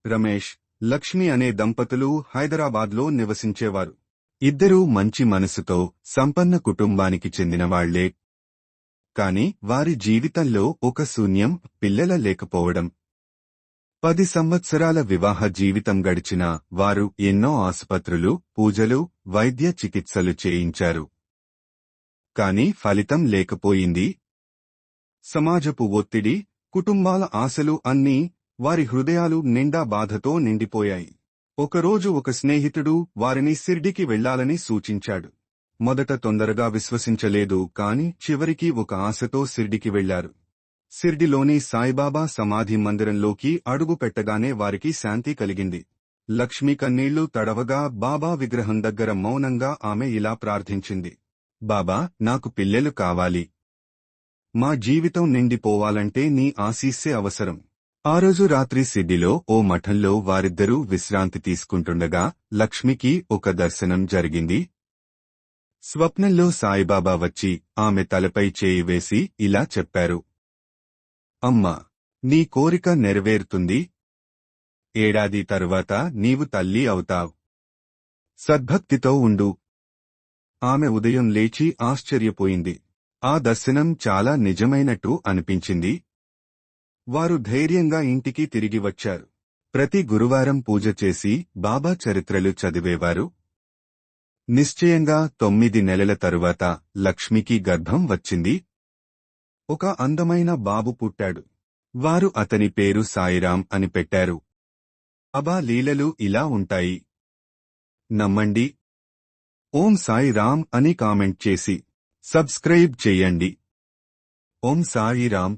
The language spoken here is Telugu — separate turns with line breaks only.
రమేష్, లక్ష్మి అనే దంపతులు హైదరాబాద్లో నివసించేవారు. ఇద్దరూ మంచి మనసుతో సంపన్న కుటుంబానికి చెందినవాళ్లే. కాని వారి జీవితంలో ఒక శూన్యం, పిల్లల లేకపోవడం. 10 సంవత్సరాల వివాహ జీవితం గడిచినా వారు ఎన్నో ఆసుపత్రులు, పూజలు, వైద్య చికిత్సలు చేయించారు. కాని ఫలితం లేకపోయింది. సమాజపు ఒత్తిడి, కుటుంబాల ఆశలు అన్నీ వారి హృదయాలు నిండా బాధతో నిండిపోయాయి. ఒకరోజు ఒక స్నేహితుడు వారిని షిర్డీకి వెళ్లాలని సూచించాడు. మొదట తొందరగా విశ్వసించలేదు, కాని చివరికి ఒక ఆశతో షిర్డీకి వెళ్లారు. షిర్డీలోని సాయిబాబా సమాధి మందిరంలోకి అడుగు పెట్టగానే వారికి శాంతి కలిగింది. లక్ష్మి కన్నీళ్లు తడవగా బాబా విగ్రహం దగ్గర మౌనంగా ఆమె ఇలా ప్రార్థించింది: బాబా, నాకు పిల్లలు కావాలి. మా జీవితం నిండిపోవాలంటే నీ ఆశీస్సే అవసరం. ఆ రోజు రాత్రి షిర్డీలో ఓ మఠంలో వారిద్దరూ విశ్రాంతి తీసుకుంటుండగా లక్ష్మికి ఒక దర్శనం జరిగింది. స్వప్నంలో సాయిబాబా వచ్చి ఆమె తలపై చేయి వేసి ఇలా చెప్పారు: అమ్మా, నీ కోరిక నెరవేరుతుంది. ఏడాది తరువాత నీవు తల్లి అవుతావ్. సద్భక్తితో ఉండు. ఆమె ఉదయం లేచి ఆశ్చర్యపోయింది. ఆ దర్శనం చాలా నిజమైనట్టు అనిపించింది. వారు ధైర్యంగా ఇంటికి తిరిగి వచ్చారు. ప్రతి గురువారం పూజ చేసి బాబా చరిత్రలు చదివేవారు. నిశ్చయంగా 9 నెలల తరువాత లక్ష్మికి గర్భం వచ్చింది. ఒక అందమైన బాబు పుట్టాడు. వారు అతని పేరు సాయిరాం అని పెట్టారు. బాబా లీలలు ఇలా ఉంటాయి. నమ్మండి. ఓం సాయిరాం అని కామెంట్ చేసి సబ్స్క్రైబ్ చెయ్యండి. ఓం సాయిరాం.